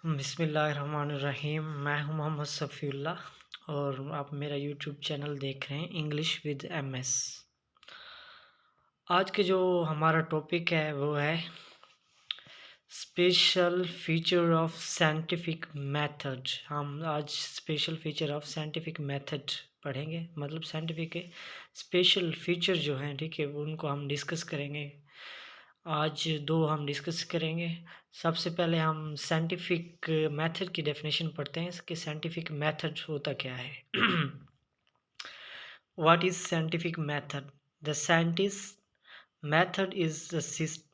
बिस्मिल्लाहिर्रहमानिर्रहीम। मैं हूं मोहम्मद सफ़ीउल्लाह और आप मेरा यूट्यूब चैनल देख रहे हैं इंग्लिश विद एमएस। आज के जो हमारा टॉपिक है वो है special feature of scientific method. हम आज special feature of scientific method पढ़ेंगे, मतलब साइंटिफिक के स्पेशल फीचर जो हैं, ठीक है, उनको हम डिस्कस करेंगे। आज दो हम डिस्कस करेंगे। सबसे पहले हम साइंटिफिक मेथड की डेफिनेशन पढ़ते हैं कि साइंटिफिक मेथड होता क्या है। What is scientific method? The scientist method is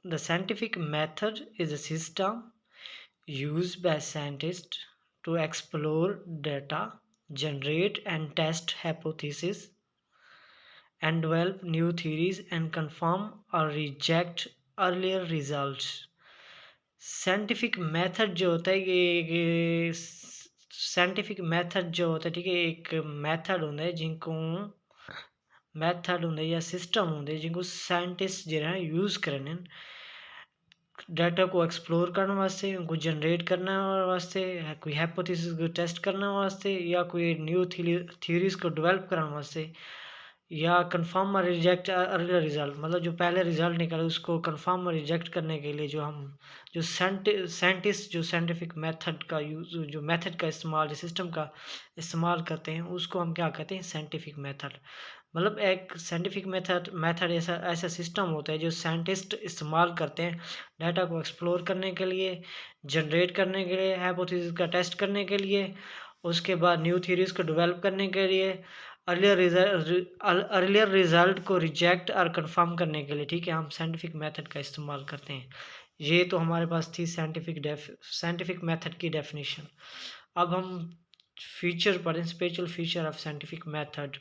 the scientific method is a system used by scientists to explore data, generate and test hypotheses, and develop new theories and confirm or reject earlier results. Scientific method जो होता है ये scientific method जो होता है, ठीक है, एक मेथड होता है जिनको मैथड होंगे या सिस्टम होंगे जिनको साइंटिस्ट जो है यूज़ करने डाटा को एक्सप्लोर करने वास्ते, उनको जनरेट करने वास्ते, कोई हाइपोथेसिस को टेस्ट करने वास्ते, या कोई न्यू थ्योरीज को डेवलप करने वास्ते, या कंफर्म और रिजेक्ट अर्लियर रिजल्ट, मतलब जो पहले रिजल्ट निकले उसको कंफर्म और रिजेक्ट करने के लिए जो साइंटिस्ट जो साइंटिफिक मेथड का यूज, जो मेथड का इस्तेमाल, सिस्टम का इस्तेमाल करते हैं, उसको हम क्या कहते हैं? Scientific method. मतलब एक साइंटिफिक मेथड मेथड ऐसा ऐसा सिस्टम होता है जो साइंटिस्ट इस्तेमाल करते हैं डाटा को एक्सप्लोर करने के लिए, जनरेट करने के लिए, हाइपोथेसिस का टेस्ट करने के लिए, उसके बाद न्यू थ्योरीज को डेवलप करने के लिए, अर्लियर रिजल्ट को रिजेक्ट और कंफर्म करने के लिए, ठीक है, हम साइंटिफिक मेथड का इस्तेमाल करते हैं। ये तो हमारे पास थी साइंटिफिक मेथड की डेफिनेशन। अब हम फीचर पढ़ें, special feature of scientific method.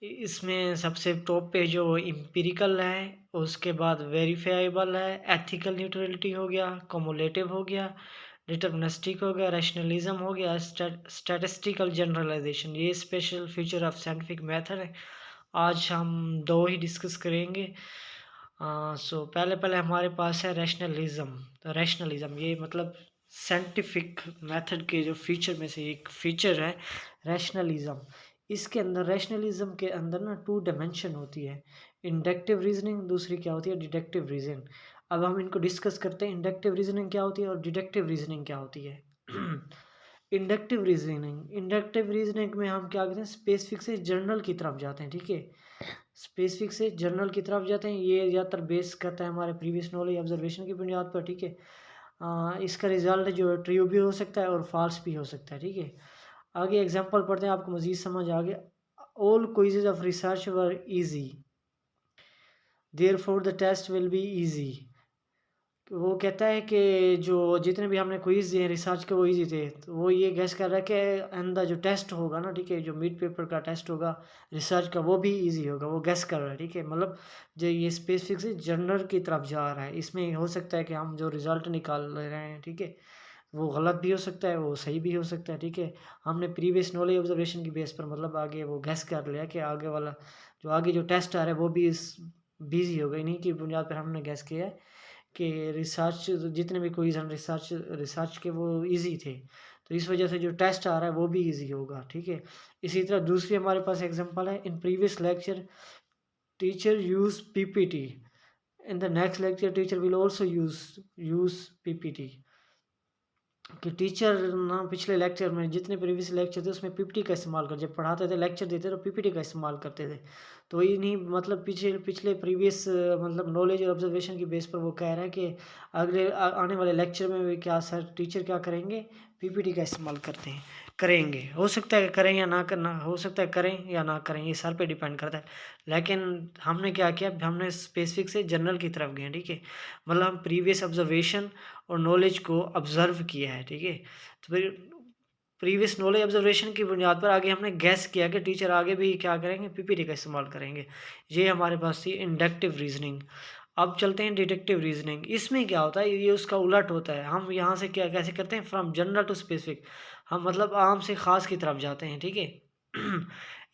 इसमें सबसे टॉप पे जो इम्पिरिकल है, उसके बाद वेरीफाइबल है, एथिकल न्यूट्रलिटी हो गया, कमुलेटिव हो गया, डिटर्मिनिस्टिक हो गया, रैशनलिज्म हो गया, स्टैटिस्टिकल जनरलाइजेशन। ये special feature of scientific method है। आज हम दो ही डिस्कस करेंगे। पहले हमारे पास है रैशनलिज्म। रैशनलिज्म ये मतलब साइंटिफिक मेथड के जो फीचर में से एक फीचर है रैशनलिज्म। इसके अंदर रैशनलिज्म के अंदर ना टू डायमेंशन होती है, इंडक्टिव रीजनिंग, दूसरी क्या होती है? Deductive reasoning. अब हम इनको डिस्कस करते हैं, इंडक्टिव रीजनिंग क्या होती है और डिडक्टिव रीजनिंग क्या होती है। इंडक्टिव रीजनिंग में हम क्या करते हैं? स्पेसिफिक से जनरल की तरफ जाते हैं, ठीक है, स्पेसिफिक से जनरल की तरफ जाते हैं। ये ज़्यादातर बेस करता है हमारे प्रीवियस नॉलेज ऑब्जर्वेशन की बुनियाद पर, ठीक है। इसका रिजल्ट जो है ट्रू भी हो सकता है और फॉल्स भी हो सकता है, ठीक है। आगे एग्जांपल पढ़ते हैं, आपको मज़ीद समझ आ गया। All quizzes of research were easy, therefore the test will be easy. वो कहता है कि जो जितने भी हमने क्विज़ दिए रिसर्च के वो इजी थे, तो वो ये गेस कर रहा है कि अंदर जो टेस्ट होगा ना, ठीक है, जो मिड पेपर का टेस्ट होगा रिसर्च का, वो भी इजी होगा, वो गेस कर रहा है, ठीक है। मतलब जो ये स्पेसिफिक से जनरल की तरफ जा रहा है। इसमें हो सकता है कि हम जो रिज़ल्ट निकाल रहे हैं, ठीक है, वो गलत भी हो सकता है, वो सही भी हो सकता है, ठीक है। हमने प्रीवियस नॉलेज ऑब्जर्वेशन की बेस पर मतलब आगे वो गेस कर लिया कि आगे जो टेस्ट आ रहा है वो भी इस बिजी होगा। इन्हीं की बुनियाद पर हमने गेस किया है कि रिसर्च जितने भी क्विज़ हम रिसर्च के वो इजी थे, तो इस वजह से जो टेस्ट आ रहा है वो भी इजी होगा, ठीक है। इसी तरह दूसरी हमारे पास एग्जांपल है, in previous lecture teacher use PPT, in the next lecture teacher will also use PPT. कि टीचर ना पिछले लेक्चर में जितने प्रीवियस लेक्चर थे उसमें पीपीटी का इस्तेमाल कर, जब पढ़ाते थे लेक्चर देते तो पीपीटी का इस्तेमाल करते थे। तो इन्हीं मतलब पिछले प्रीवियस मतलब नॉलेज और ऑब्जर्वेशन की बेस पर वो कह रहा है कि आने वाले लेक्चर में भी क्या सर टीचर क्या करेंगे? पीपीटी का इस्तेमाल करेंगे। हो सकता है करें या ना करना, हो सकता है करें या ना करें, ये सर पे डिपेंड करता है। लेकिन हमने क्या किया, हमने स्पेसिफिक से जनरल की तरफ गए, ठीक है। मतलब हम प्रीवियस ऑब्जर्वेशन और नॉलेज को ऑब्ज़र्व किया है, ठीक है। तो फिर प्रीवियस नॉलेज ऑब्जर्वेशन की बुनियाद पर आगे हमने गैस किया कि टीचर आगे भी क्या करेंगे? पीपीटी का इस्तेमाल करेंगे। ये हमारे पास थी इंडक्टिव रीजनिंग। अब चलते हैं डिडक्टिव रीजनिंग। इसमें क्या होता है? ये उसका उलट होता है। हम यहाँ से क्या कैसे करते हैं? फ्रॉम जनरल टू स्पेसिफिक, हम मतलब आम से ख़ास की तरफ जाते हैं, ठीक है।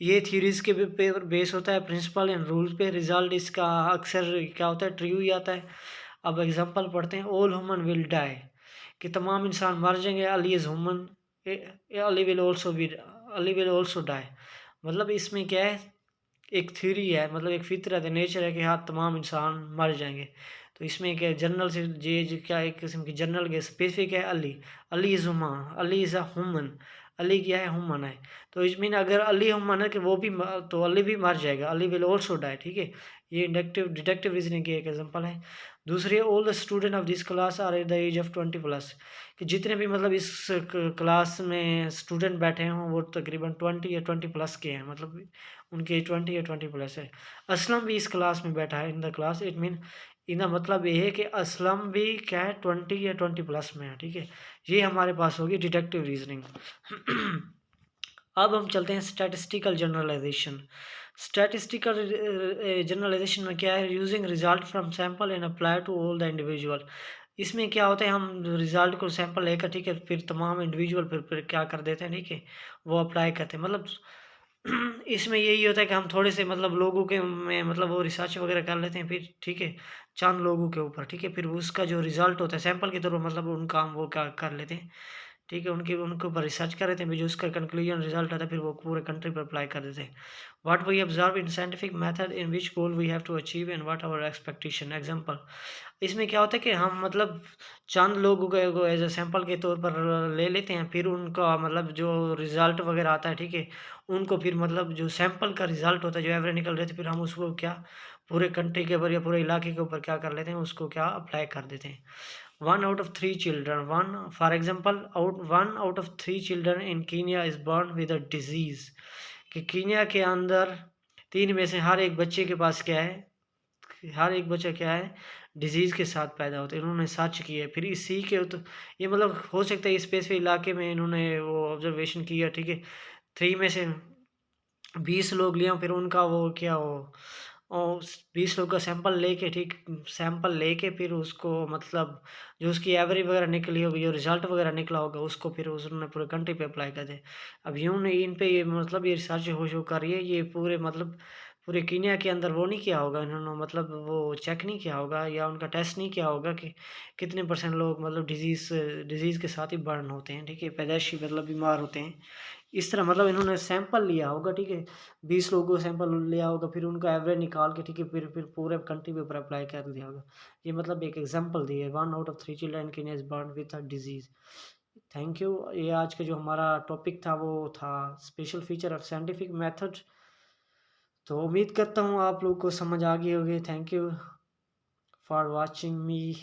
ये थ्योरीज़ के पेपर बेस होता है प्रिंसिपल एंड रूल पे। रिजल्ट इसका अक्सर क्या होता है? ट्रू ही आता है। अब एग्जांपल पढ़ते हैं, ऑल ह्यूमन विल डाई। कि तमाम इंसान मर जाएंगे, Ali is human, Ali will also be, Ali will also die. मतलब इसमें क्या है, एक थ्योरी है, मतलब एक फितरत है, नेचर है कि हाँ तमाम इंसान मर जाएंगे। तो इसमें क्या जनरल से जे क्या एक किस्म की जनरल के स्पेसिफिक है Ali, Ali is human, Ali is a human, Ali क्या है, ह्यूमन है। तो इस मीन अगर अली ह्यूमन है कि वो भी तो अली भी मर जाएगा, अली विल ऑल्सो डाई, ठीक है। ये इंडक्टिव डिडक्टिव रीजनिंग की एक एग्जांपल है। दूसरी, all the student of this class are at the age of 20+, कि जितने भी मतलब इस क्लास में स्टूडेंट बैठे हों वो तकरीबन 20 या 20+ के हैं, मतलब उनकी एज 20 या 20+ है। असलम भी इस क्लास में बैठा है in the class, it mean इनका मतलब ये है कि असलम भी क्या है 20 या 20+ में है, ठीक है। ये हमारे पास होगी डिडक्टिव रीजनिंग। अब हम चलते हैं स्टैटिस्टिकल जनरलाइजेशन। स्टैटिस्टिकल जनरलाइजेशन में क्या है, using result from sample and apply to all the individual. इसमें क्या होता है, हम रिजल्ट को सैंपल लेकर, ठीक है, फिर तमाम इंडिविजुअल फिर क्या कर देते हैं, ठीक है, वो अप्लाई करते हैं। मतलब इसमें यही होता है कि हम थोड़े से मतलब लोगों के में मतलब वो रिसर्च वगैरह कर लेते हैं फिर, ठीक है, चंद लोगों के ऊपर, ठीक है, फिर उसका जो रिजल्ट होता है सैंपल के तौर पर मतलब उनका हम वो क्या कर लेते हैं, ठीक है, उनके ऊपर रिसर्च कर रहे थे, फिर जो उसका कंक्लूजन रिजल्ट आता है फिर वो पूरे कंट्री पर अप्लाई कर देते हैं। What we observe in scientific method in which goal we have to achieve and what our expectation. Example, इसमें क्या होता है कि हम मतलब चंद लोगों को एज अ सैंपल के तौर पर ले लेते हैं, फिर उनका मतलब जो रिजल्ट वगैरह आता है, ठीक है, उनको फिर मतलब जो सैंपल का रिजल्ट होता है जो एवरेज निकल रहे थे, फिर हम उसको क्या पूरे कंट्री के ऊपर या पूरे इलाके के ऊपर क्या कर लेते हैं, उसको क्या अप्लाई कर देते हैं। 1 out of 3 children, one for example, 1 out of 3 children in Kenya is born with a disease, कि कीनिया के अंदर 3 में से हर एक बच्चे के पास क्या है, हर एक बच्चा क्या है, डिजीज़ के साथ पैदा होता है। इन्होंने सर्च किया है, फिर इसी के तो ये मतलब हो सकता है स्पेसिफिक इलाके में इन्होंने वो ऑब्जर्वेशन किया, ठीक है, 3 में से 20 लोग लिए हों, फिर उनका वो क्या वो 20 लोग का सैंपल लेके, ठीक, सैंपल लेके फिर उसको मतलब जो उसकी एवरेज वगैरह निकली होगी, जो रिजल्ट वगैरह निकला होगा, उसको फिर उन्होंने पूरे कंट्री पे अप्लाई कर दिया। अब यूँ नहीं, इन पे ये मतलब ये रिसर्च हो कर रही है, ये पूरे मतलब पूरे कीनिया के अंदर वो नहीं किया होगा इन्होंने, मतलब वो चेक नहीं किया होगा या उनका टेस्ट नहीं किया होगा कि कितने % लोग मतलब डिज़ीज़ के साथ ही बर्न होते हैं, ठीक है, पैदाइशी मतलब बीमार होते हैं। इस तरह मतलब इन्होंने सैंपल लिया होगा, ठीक है, 20 लोगों का सैंपल लिया होगा, फिर उनका एवरेज निकाल के, ठीक है, फिर पूरे कंट्री के ऊपर अप्लाई कर दिया होगा। ये मतलब एक एग्जांपल दी है, 1 out of 3 children in is born with a disease. Thank you. ये आज का जो हमारा टॉपिक था वो था special feature of scientific method. तो उम्मीद करता हूँ आप लोग को समझ आ गई होगी। Thank you for watching me.